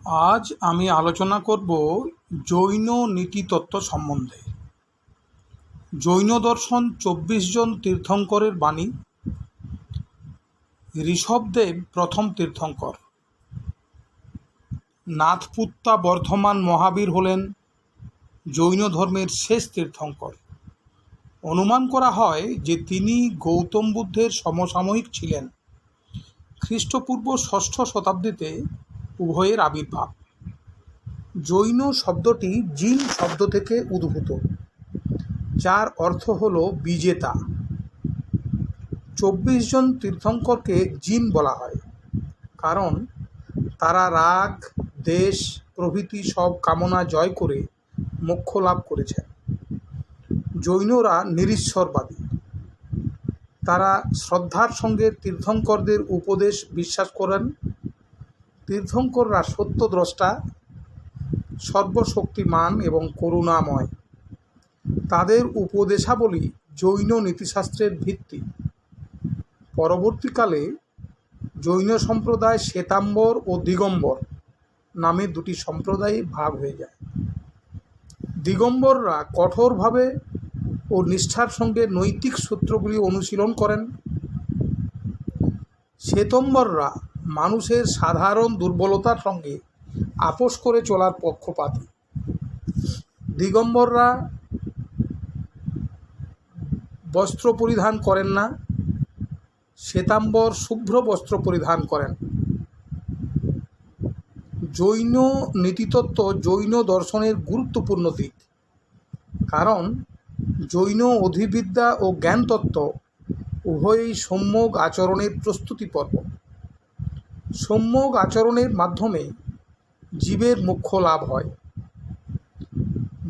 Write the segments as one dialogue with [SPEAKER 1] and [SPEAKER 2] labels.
[SPEAKER 1] আজ আমি আলোচনা করব জৈন নীতিতত্ত্ব সম্বন্ধে। জৈন দর্শন ২৪ জন তীর্থঙ্করের বাণী। ঋষভদেব প্রথম তীর্থঙ্কর। নাথপুত্তা বর্ধমান মহাবীর হলেন জৈন ধর্মের শেষ তীর্থঙ্কর। অনুমান করা হয় যে তিনি গৌতম বুদ্ধের সমসাময়িক ছিলেন। খ্রিস্টপূর্ব ষষ্ঠ শতাব্দীতে উভয়ের আবির্ভাব। জৈন শব্দটি জিন শব্দ থেকে উদ্ভূত, যার অর্থ হল বিজেতা। ২৪ জন তীর্থঙ্করকে জিন বলা হয় কারণ তারা রাগ, দেশ প্রভৃতি সব কামনা জয় করে মোক্ষ লাভ করেছেন। জৈনরা নিরীশ্বরবাদী। তারা শ্রদ্ধার সঙ্গে তীর্থঙ্করদের উপদেশ বিশ্বাস করেন। তীর্থঙ্কররা সত্যদ্রষ্টা, সর্বশক্তিমান এবং করুণাময়। তাদের উপদেশাবলী জৈন নীতিশাস্ত্রের ভিত্তি। পরবর্তীকালে জৈন সম্প্রদায় শ্বেতাম্বর ও দিগম্বর নামে দুটি সম্প্রদায়ে ভাগ হয়ে যায়। দিগম্বররা কঠোরভাবে ও নিষ্ঠার সঙ্গে নৈতিক সূত্রগুলি অনুশীলন করেন। শ্বেতম্বররা মানুষের সাধারণ দুর্বলতার সঙ্গে আপোষ করে চলার পক্ষপাতী। দিগম্বররা বস্ত্র পরিধান করেন না, শ্বেতাম্বর শুভ্র বস্ত্র পরিধান করেন। জৈন নীতিতত্ত্ব জৈন দর্শনের গুরুত্বপূর্ণ দিক, কারণ জৈন অধিবিদ্যা ও জ্ঞানতত্ত্ব উভয়ই সম্যক আচরণের প্রস্তুতি পর্ব। সম্যক আচরণের মাধ্যমে জীবের মোক্ষ লাভ হয়।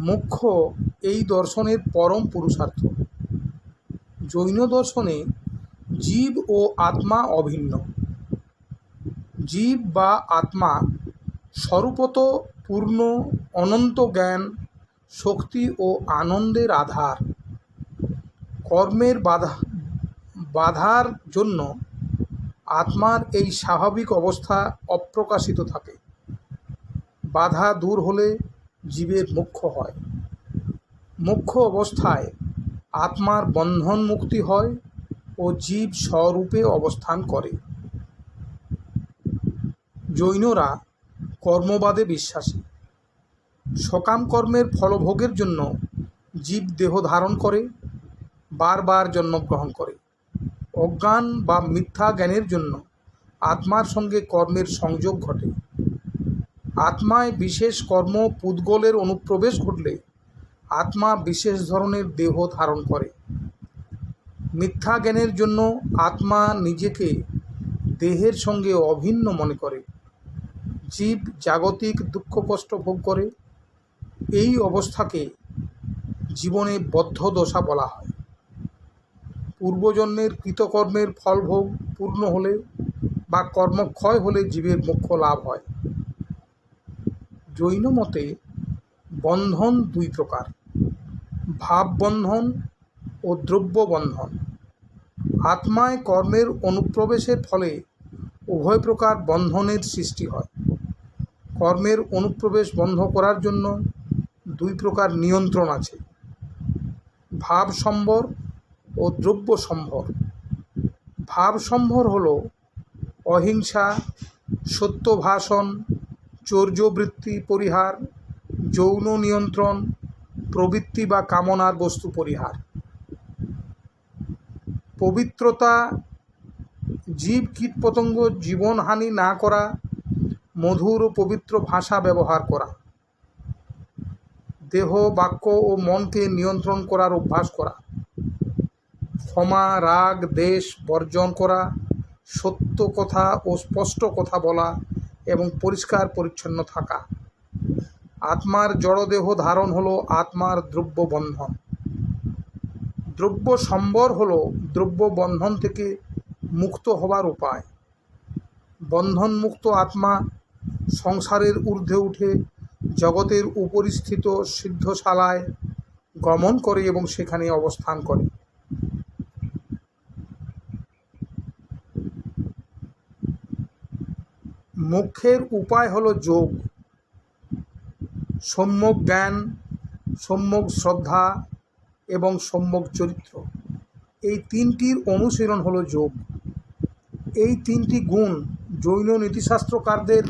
[SPEAKER 1] মোক্ষ এই দর্শনের পরম পুরুষার্থ। জৈন দর্শনে জীব ও আত্মা অভিন্ন। জীব বা আত্মা স্বরূপত পূর্ণ, অনন্ত জ্ঞান, শক্তি ও আনন্দের আধার। কর্মের বাধার জন্য আত্মার এই স্বাভাবিক অবস্থা অপ্রকাশিত থাকে। বাধা দূর হলে জীবের মোক্ষ হয়। মোক্ষ অবস্থায় আত্মার বন্ধন মুক্তি হয় ও জীব স্বরূপে অবস্থান করে। জৈনরা কর্মবাদে বিশ্বাসী। সকাম কর্মের ফলভোগের জন্য জীব দেহ ধারণ করে, বারবার জন্মগ্রহণ করে। অজ্ঞান বা মিথ্যা জ্ঞানের জন্য আত্মার সঙ্গে কর্মের সংযোগ ঘটে। আত্মায় বিশেষ কর্ম পুদ্গলের অনুপ্রবেশ ঘটলে আত্মা বিশেষ ধরনের দেহ ধারণ করে। মিথ্যা জ্ঞানের জন্য আত্মা নিজেকে দেহের সঙ্গে অভিন্ন মনে করে। জীব জাগতিক দুঃখ কষ্ট ভোগ করে। এই অবস্থাকে জীবনে বদ্ধ দশা বলা হয়। পূর্বজন্মের কৃতকর্মের ফলভোগ পূর্ণ হলে বা কর্মক্ষয় হলে জীবের মোক্ষ লাভ হয়। জৈন মতে বন্ধন দুই প্রকার: ভাববন্ধন ও দ্রব্যবন্ধন। আত্মায় কর্মের অনুপ্রবেশের ফলে উভয় প্রকার বন্ধনের সৃষ্টি হয়। কর্মের অনুপ্রবেশ বন্ধ করার জন্য দুই প্রকার নিয়ন্ত্রণ আছে: ভাব সম্বর ও দ্রব্য সম্বর। ভাব সম্বর হল অহিংসা, সত্য ভাষণ, চৌর্যবৃত্তি পরিহার, যৌন নিয়ন্ত্রণ, প্রবৃত্তি বা কামনার বস্তু পরিহার। পবিত্রতা, জীব কীটপতঙ্গ জীবনহানি না করা, মধুর ও পবিত্র ভাষা ব্যবহার করা, দেহ, বাক্য ও মনকে নিয়ন্ত্রণ করার অভ্যাস করা, ক্ষমা, রাগ, দ্বেষ বর্জন করা, সত্য কথা ও স্পষ্ট কথা বলা এবং পরিষ্কার পরিচ্ছন্ন থাকা। আত্মার জড়দেহ ধারণ হলো আত্মার দ্রব্য বন্ধন। দ্রব্য সম্বর হলো দ্রব্য বন্ধন থেকে মুক্ত হবার উপায়। বন্ধনমুক্ত আত্মা সংসারের ঊর্ধ্বে উঠে জগতের উপরিস্থিত সিদ্ধশালায় গমন করে এবং সেখানে অবস্থান করে। মোক্ষের উপায় হলো যোগ, সম্যক জ্ঞান, সম্যক শ্রদ্ধা এবং সম্যক চরিত্র। এই তিনটির অনুশীলন হলো যোগ। এই তিনটি গুণ জৈন নীতিশাস্ত্রকারদের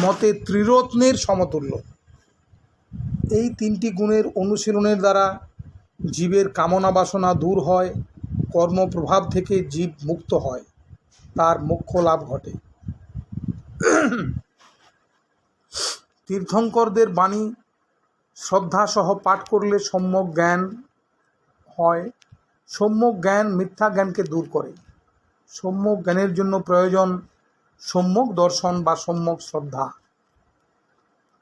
[SPEAKER 1] মতে ত্রিরত্নের সমতুল্য। এই তিনটি গুণের অনুশীলনের দ্বারা জীবের কামনা বাসনা দূর হয়, কর্মপ্রভাব থেকে জীব মুক্ত হয়, তার মোক্ষ লাভ ঘটে। তীর্থঙ্করদের বাণী শ্রদ্ধাসহ পাঠ করলে সম্যক জ্ঞান হয়। সম্যক জ্ঞান মিথ্যা জ্ঞানকে দূর করে। সম্যক জ্ঞানের জন্য প্রয়োজন সম্যক দর্শন বা সম্যক শ্রদ্ধা।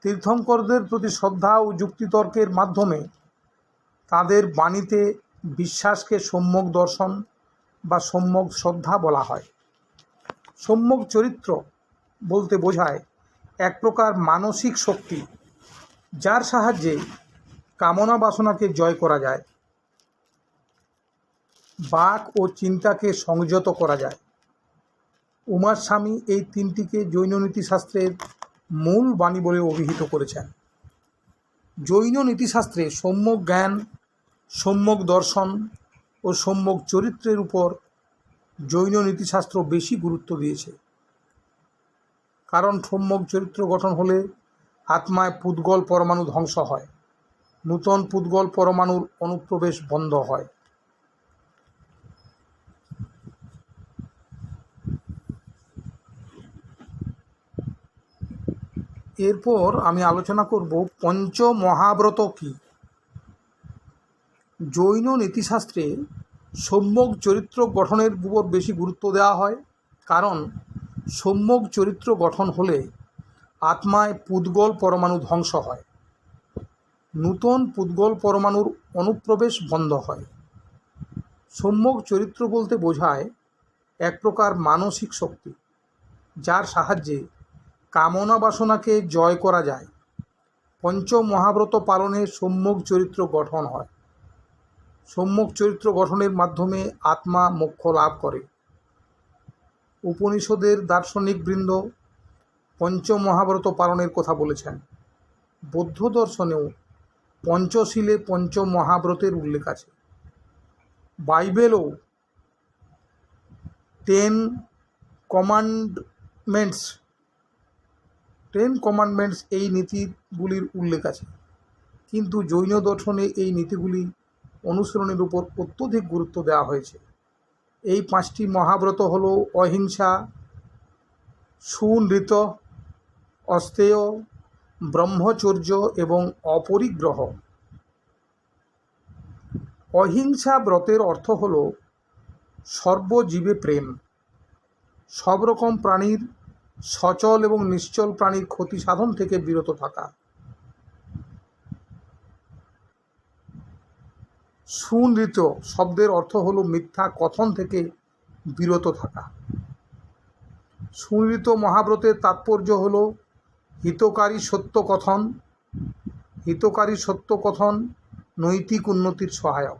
[SPEAKER 1] তীর্থঙ্করদের প্রতি শ্রদ্ধা ও যুক্তিতর্কের মাধ্যমে তাদের বাণীতে বিশ্বাসকে সম্যক দর্শন বা সম্যক শ্রদ্ধা বলা হয়। সম্যক চরিত্র বলতে বোঝায় এক প্রকার মানসিক শক্তি, যার সাহায্যে কামনা বাসনাকে জয় করা যায়, বাক ও চিন্তাকে সংযত করা যায়। উমার স্বামী এই তিনটিকে জৈন নীতিশাস্ত্রের মূল বাণী বলে অভিহিত করেছেন। জৈন নীতিশাস্ত্রে সম্যক জ্ঞান, সম্যক দর্শন ও সম্যক চরিত্রের উপর জৈন নীতিশাস্ত্র বেশি গুরুত্ব দিয়েছে। কারণ সম্যক চরিত্র গঠন হলে আত্মায় পুদ্গল পরমাণু ধ্বংস হয়, নূতন পুদ্গল পরমাণুর অনুপ্রবেশ বন্ধ হয়। এরপর আমি আলোচনা করব পঞ্চমহাব্রত কি। জৈন নীতিশাস্ত্রে সম্যক চরিত্র গঠনের উপর বেশি গুরুত্ব দেওয়া হয়, কারণ সম্যক চরিত্র গঠন হলে আত্মায় পুদ্গল পরমাণু ধ্বংস হয়, নূতন পুদ্গল পরমাণুর অনুপ্রবেশ বন্ধ হয়। সম্যক চরিত্র বলতে বোঝায় এক প্রকার মানসিক শক্তি, যার সাহায্যে কামনা বাসনাকে জয় করা যায়। পঞ্চমহাব্রত পালনে সম্যক চরিত্র গঠন হয়। সম্যক চরিত্র গঠনের মাধ্যমে আত্মা মোক্ষ লাভ করে। উপনিষদের দার্শনিকবৃন্দ পঞ্চমহাব্রত পালনের কথা বলেছেন। বৌদ্ধ দর্শনেও পঞ্চশীলে পঞ্চমহাব্রতের উল্লেখ আছে। বাইবেলও 10 কমান্ডমেন্টস এই নীতিগুলির উল্লেখ আছে, কিন্তু জৈন দর্শনে এই নীতিগুলি অনুসরণের উপর অত্যধিক গুরুত্ব দেওয়া হয়েছে। এই 5টি মহাব্রত হল অহিংসা, সুনৃত, অস্তেয়, ব্রহ্মচর্য এবং অপরিগ্রহ। অহিংসা ব্রতের অর্থ হল সর্বজীবে প্রেম, সব রকম প্রাণীর, সচল এবং নিশ্চল প্রাণীর ক্ষতি সাধন থেকে বিরত থাকা। সুনৃত শব্দের অর্থ হল মিথ্যা কথন থেকে বিরত থাকা। সুনৃত মহাব্রতের তাৎপর্য হল হিতকারী সত্য কথন। হিতকারী সত্য কথন নৈতিক উন্নতির সহায়ক।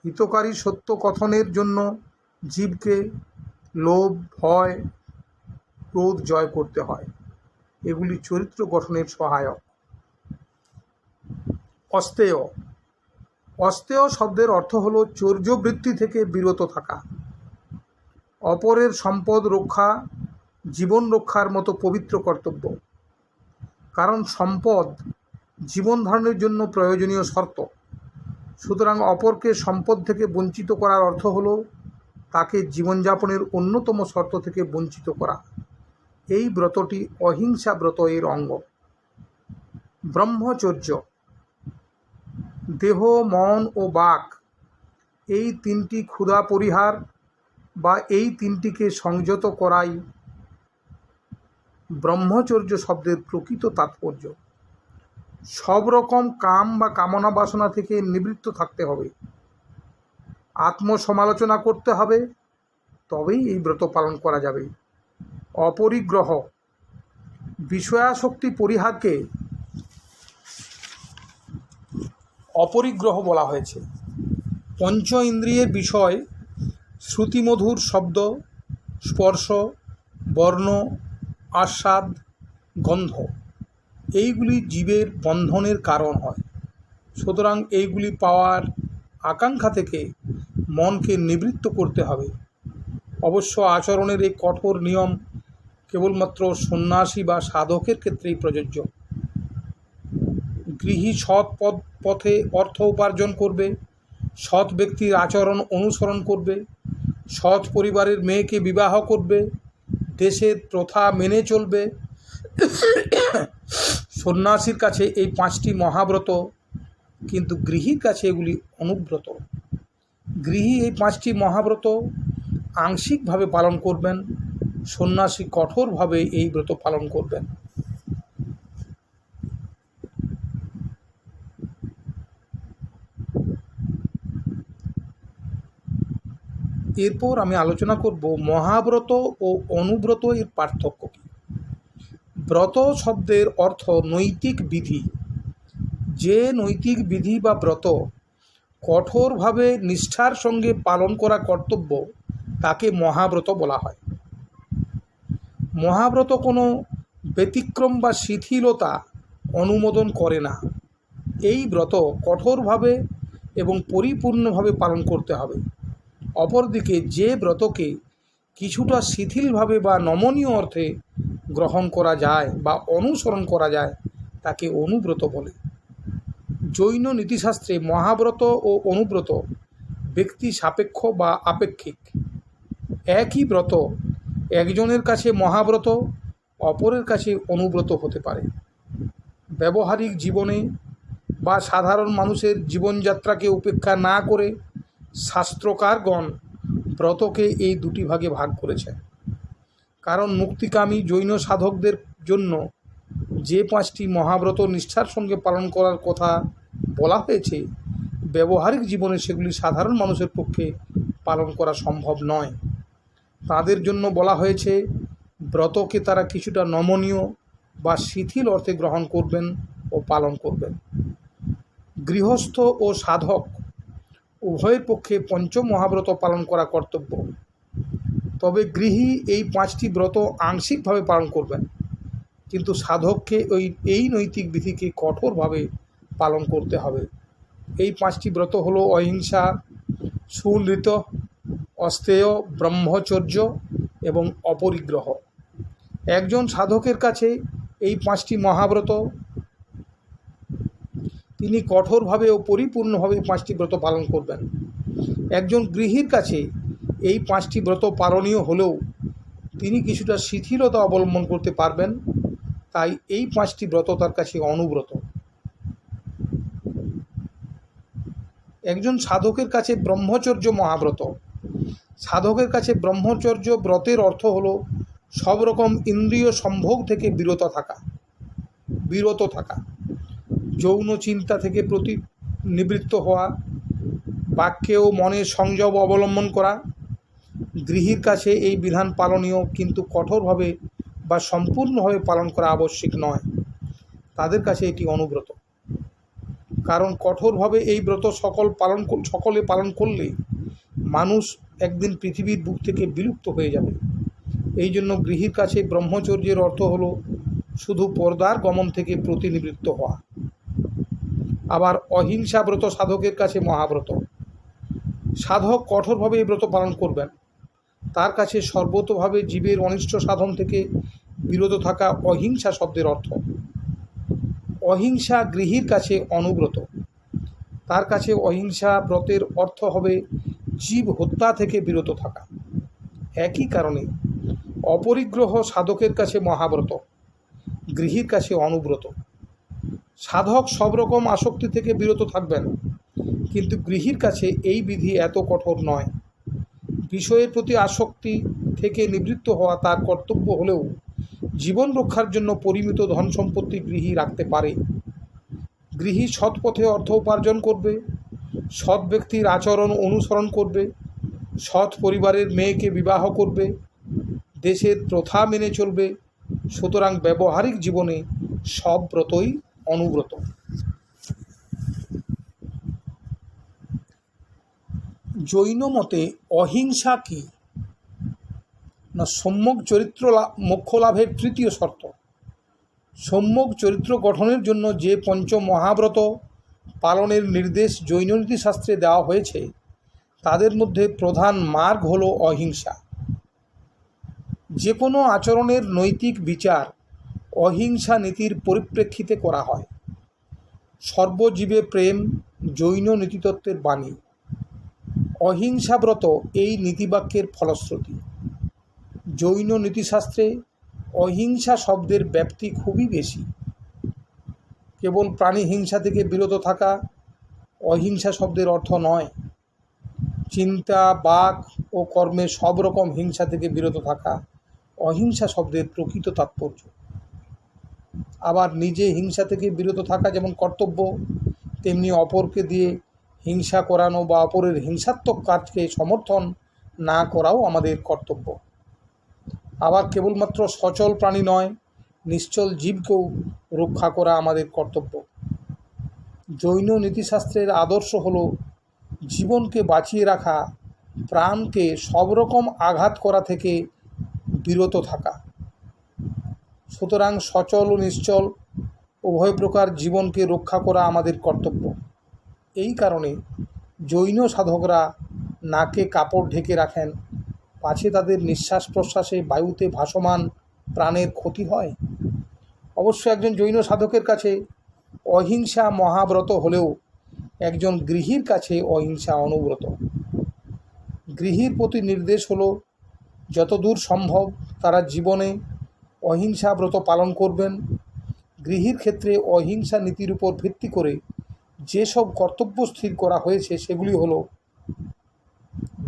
[SPEAKER 1] হিতকারী সত্য কথনের জন্য জীবকে লোভ, ভয়, ক্রোধ জয় করতে হয়। এগুলি চরিত্র গঠনের সহায়ক। অস্তেয়। অস্তেয় শব্দের অর্থ হল চৌর্যবৃত্তি থেকে বিরত থাকা। অপরের সম্পদ রক্ষা জীবন রক্ষার মতো পবিত্র কর্তব্য, কারণ সম্পদ জীবন ধারণের জন্য প্রয়োজনীয় শর্ত। সুতরাং অপরকে সম্পদ থেকে বঞ্চিত করার অর্থ হল তাকে জীবনযাপনের অন্যতম শর্ত থেকে বঞ্চিত করা। এই ব্রতটি অহিংসা ব্রত এর অঙ্গ। ব্রহ্মচর্য। দেহ, মন ও বাক এই তিনটি ক্ষুধা পরিহার বা এই তিনটিকে সংযত করাই ব্রহ্মচর্য শব্দের প্রকৃত তাৎপর্য। সব রকম কাম বা কামনা বাসনা থেকে নিবৃত্ত থাকতে হবে, আত্মসমালোচনা করতে হবে, তবেই এই ব্রত পালন করা যাবে। অপরিগ্রহ। বিষয়াসক্তি পরিহারকে অপরিগ্রহ বলা হয়েছে। পঞ্চ ইন্দ্রিয়ের বিষয় শ্রুতিমধুর শব্দ, স্পর্শ, বর্ণ, আস্বাদ, গন্ধ এইগুলি জীবের বন্ধনের কারণ হয়। সুতরাং এইগুলি পাওয়ার আকাঙ্ক্ষা থেকে মনকে নিবৃত্ত করতে হবে। অবশ্য আচরণের এই কঠোর নিয়ম কেবলমাত্র সন্ন্যাসী বা সাধকের ক্ষেত্রেই প্রযোজ্য। গৃহী সৎ পথে অর্থ উপার্জন করবে, সৎ ব্যক্তির আচরণ অনুসরণ করবে, সৎ পরিবারের মেয়েকে বিবাহ করবে, দেশের প্রথা মেনে চলবে। সন্ন্যাসীর কাছে এই 5টি মহাব্রত, কিন্তু গৃহীর কাছে এগুলি অনুব্রত। গৃহী এই 5টি মহাব্রত আংশিকভাবে পালন করবেন, সন্ন্যাসী কঠোরভাবে এই ব্রত পালন করবেন। এরপর আমি আলোচনা করব মহাব্রত ও অনুব্রত এর পার্থক্য কী। ব্রত শব্দের অর্থ নৈতিক বিধি। যে নৈতিক বিধি বা ব্রত কঠোরভাবে নিষ্ঠার সঙ্গে পালন করা কর্তব্য তাকে মহাব্রত বলা হয়। মহাব্রত কোনো ব্যতিক্রম বা শিথিলতা অনুমোদন করে না। এই ব্রত কঠোরভাবে এবং পরিপূর্ণভাবে পালন করতে হবে। অপরদিকে যে ব্রতকে কিছুটা শিথিলভাবে বা নমনীয় অর্থে গ্রহণ করা যায় বা অনুসরণ করা যায় তাকে অনুব্রত বলে। জৈন নীতিশাস্ত্রে মহাব্রত ও অনুব্রত ব্যক্তি সাপেক্ষ বা আপেক্ষিক। একই ব্রত একজনের কাছে মহাব্রত, অপরের কাছে অনুব্রত হতে পারে। ব্যবহারিক জীবনে বা সাধারণ মানুষের জীবনযাত্রাকে উপেক্ষা না করে শাস্ত্রকারগণ ব্রতকে এই 2টি ভাগে ভাগ করেছে। কারণ মুক্তিকামী জৈন সাধকদের জন্য যে 5টি মহাব্রত নিষ্ঠার সঙ্গে পালন করার কথা বলা হয়েছে, ব্যবহারিক জীবনে সেগুলি সাধারণ মানুষের পক্ষে পালন করা সম্ভব নয়। তাদের জন্য বলা হয়েছে ব্রতকে তারা কিছুটা নমনীয় বা শিথিল অর্থে গ্রহণ করবেন ও পালন করবেন। গৃহস্থ ও সাধক উভয়ের পক্ষে পঞ্চম মহাব্রত পালন করা কর্তব্য। তবে গৃহী এই 5টি ব্রত আংশিকভাবে পালন করবেন, কিন্তু সাধককে এই নৈতিক বিধিকে কঠোরভাবে পালন করতে হবে। এই 5টি ব্রত হলো অহিংসা, সুনৃত, অস্তেয়, ব্রহ্মচর্য এবং অপরিগ্রহ। একজন সাধকের কাছে এই 5টি মহাব্রত তিনি কঠোরভাবে ও পরিপূর্ণভাবে 5টি ব্রত পালন করবেন। একজন গৃহীর কাছে এই 5টি ব্রত পালনীয় হলেও তিনি কিছুটা শিথিলতা অবলম্বন করতে পারবেন, তাই এই 5টি ব্রত তার কাছে অনুব্রত। একজন সাধকের কাছে ব্রহ্মচর্য মহাব্রত। সাধকের কাছে ব্রহ্মচর্য ব্রতের অর্থ হলো সব রকম ইন্দ্রিয় সম্ভোগ থেকে বিরত থাকা, যৌন চিন্তা থেকে নিবৃত্ত হওয়া, বাক্যে ও মনে সংযম অবলম্বন করা। গৃহীর কাছে এই বিধান পালনীয়, কিন্তু কঠোরভাবে বা সম্পূর্ণভাবে পালন করা আবশ্যিক নয়। তাদের কাছে এটি অনুব্রত। কারণ কঠোরভাবে এই ব্রত সকলে পালন করলে মানুষ একদিন পৃথিবীর বুক থেকে বিলুপ্ত হয়ে যাবে। এই জন্য গৃহীর কাছে ব্রহ্মচর্যের অর্থ হলো শুধু পর্দার গমন থেকে প্রতিনিবৃত্ত হওয়া। আবার অহিংসা ব্রত সাধকের কাছে মহাব্রত। সাধক কঠোরভাবে এই ব্রত পালন করবেন। তার কাছে সর্বতোভাবে জীবের অনিষ্ট সাধন থেকে বিরত থাকা অহিংসা শব্দের অর্থ। অহিংসা গৃহীর কাছে অনুব্রত। তার কাছে অহিংসা ব্রতের অর্থ হবে জীব হত্যা থেকে বিরত থাকা। একই কারণে অপরিগ্রহ সাধকের কাছে মহাব্রত, গৃহীর কাছে অনুব্রত। সাধক সব রকম আসক্তি থেকে বিরত থাকবেন, কিন্তু গৃহীর কাছে এই বিধি এত কঠোর নয়। বিষয়ের প্রতি আসক্তি থেকে নিবৃত্ত হওয়া তার কর্তব্য হলেও জীবন রক্ষার জন্য পরিমিত ধন সম্পত্তি গৃহী রাখতে পারে। গৃহী সৎ পথে অর্থ উপার্জন করবে, সৎ ব্যক্তির আচরণ অনুসরণ করবে, সৎ পরিবারের মেয়েকে বিবাহ করবে, দেশের প্রথা মেনে চলবে। সুতরাং ব্যবহারিক জীবনে সব ব্রতই অনুব্রত। জৈন মতে অহিংসা কি? না, সম্যক চরিত্র মোক্ষ লাভের তৃতীয় শর্ত। সম্যক চরিত্র গঠনের জন্য যে পঞ্চ মহাব্রত পালনের নির্দেশ জৈন নীতিশাস্ত্রে দেওয়া হয়েছে তাদের মধ্যে প্রধান মার্গ হল অহিংসা। যে কোনো আচরণের নৈতিক বিচার অহিংসা নীতির পরিপ্রেক্ষিতে করা হয়। সর্বজীবে প্রেম জৈন নীতিতত্ত্বের বাণী। অহিংসাব্রত এই নীতিবাক্যের ফলশ্রুতি। জৈন নীতিশাস্ত্রে অহিংসা শব্দের ব্যাপ্তি খুবই বেশি। কেবল প্রাণী হিংসা থেকে বিরত থাকা অহিংসা শব্দের অর্থ নয়। চিন্তা, বাক ও কর্মে সব রকম হিংসা থেকে বিরত থাকা অহিংসা শব্দের প্রকৃত তাৎপর্য। আবার নিজে হিংসা থেকে বিরত থাকা যেমন কর্তব্য, তেমনি অপরকে দিয়ে হিংসা করানো বা অপরের হিংসাত্মক কাজকে সমর্থন না করাও আমাদের কর্তব্য। আবার কেবলমাত্র সচল প্রাণী নয়, নিশ্চল জীবকেও রক্ষা করা আমাদের কর্তব্য। জৈন নীতিশাস্ত্রের আদর্শ হল জীবনকে বাঁচিয়ে রাখা, প্রাণকে সব রকম আঘাত করা থেকে বিরত থাকা। সুতরাং সচল ও নিশ্চল উভয় প্রকার জীবনকে রক্ষা করা আমাদের কর্তব্য। এই কারণে জৈন সাধকরা নাকে কাপড় ঢেকে রাখেন, পাছে তাদের নিঃশ্বাস প্রশ্বাসে বায়ুতে ভাসমান প্রাণের ক্ষতি হয়। অবশ্য একজন জৈন সাধকের কাছে অহিংসা মহাব্রত হলেও একজন গৃহীর কাছে অহিংসা অনুব্রত। গৃহীর প্রতি নির্দেশ হলো যতদূর সম্ভব তারা জীবনে অহিংসা ব্রত পালন করবেন। গৃহীর ক্ষেত্রে অহিংসা নীতির উপর ভিত্তি করে যেসব কর্তব্য স্থির করা হয়েছে সেগুলি হলো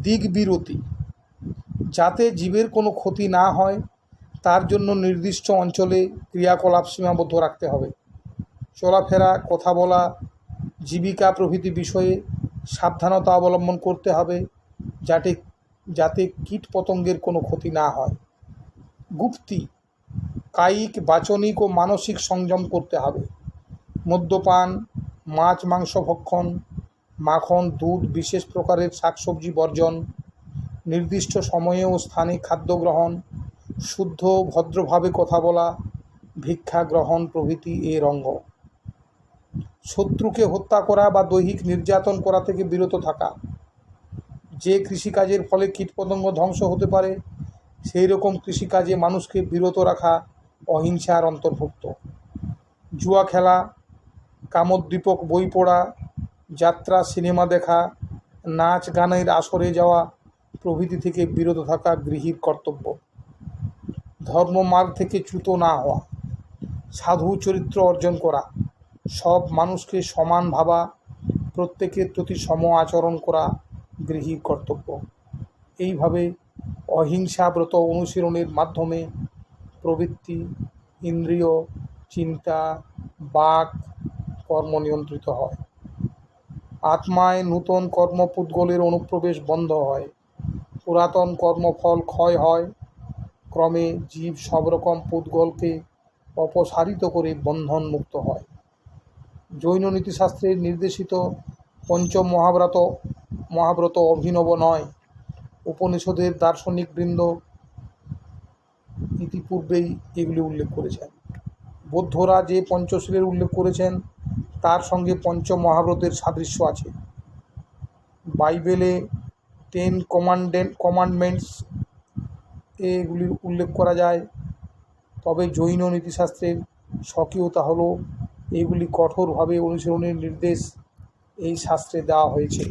[SPEAKER 1] দিগবিরতি, যাতে জীবের কোনো ক্ষতি না হয় তার জন্য নির্দিষ্ট অঞ্চলে ক্রিয়াকলাপ সীমাবদ্ধ রাখতে হবে। চলাফেরা, কথা বলা, জীবিকা প্রভৃতি বিষয়ে সাবধানতা অবলম্বন করতে হবে যাতে কীটপতঙ্গের কোনো ক্ষতি না হয়। গুপ্তি, কায়িক, বাচনিক ও মানসিক সংযম করতে হবে। মদ্যপান, মাছ মাংস ভক্ষণ, মাখন, দুধ, বিশেষ প্রকারের শাকসবজি বর্জন, নির্দিষ্ট সময়ে ও স্থানে খাদ্য গ্রহণ, শুদ্ধ ভদ্রভাবে কথা বলা, ভিক্ষা গ্রহণ প্রভৃতি এর অঙ্গ। শত্রুকে হত্যা করা বা দৈহিক নির্যাতন করা থেকে বিরত থাকা। যে কৃষিকাজের ফলে কীটপতঙ্গ ধ্বংস হতে পারে সেই রকম কৃষিকাজে মানুষকে বিরত রাখা অহিংসার অন্তর্ভুক্ত। জুয়া খেলা, কামোদ্দীপক বই পড়া, যাত্রা, সিনেমা দেখা, নাচ গানের আসরে যাওয়া প্রভৃতি থেকে বিরত থাকা গৃহীর কর্তব্য। ধর্মমার্গ থেকে চ্যুত না হওয়া, সাধু চরিত্র অর্জন করা, সব মানুষকে সমান ভাবা, প্রত্যেকের প্রতি সম আচরণ করা গৃহীর কর্তব্য। এইভাবে অহিংসাব্রত অনুশীলনের মাধ্যমে প্রবৃত্তি, ইন্দ্রিয়, চিন্তা, বাক, কর্ম নিয়ন্ত্রিত হয়। আত্মায় নূতন কর্মপুদ্গলের অনুপ্রবেশ বন্ধ হয়, পুরাতন কর্মফল ক্ষয় হয়। ক্রমে জীব সব রকম পুদ্গলকে অপসারিত করে বন্ধন মুক্ত হয়। জৈন নীতিশাস্ত্রের নির্দেশিত পঞ্চ মহাব্রত অভিনব নয়। উপনিষদের দার্শনিকবৃন্দ ইতিপূর্বেই এগুলি উল্লেখ করেছেন। বৌদ্ধরা যে পঞ্চশীলের উল্লেখ করেছেন তার সঙ্গে পঞ্চ মহাব্রতের সাদৃশ্য আছে। বাইবেলে 10 কমান্ডমেন্টস এগুলির উল্লেখ করা যায়। তবে জৈন নীতিশাস্ত্রের স্বকীয়তা হলো এগুলি কঠোরভাবে অনুসরণের নির্দেশ এই শাস্ত্রে দেওয়া হয়েছে।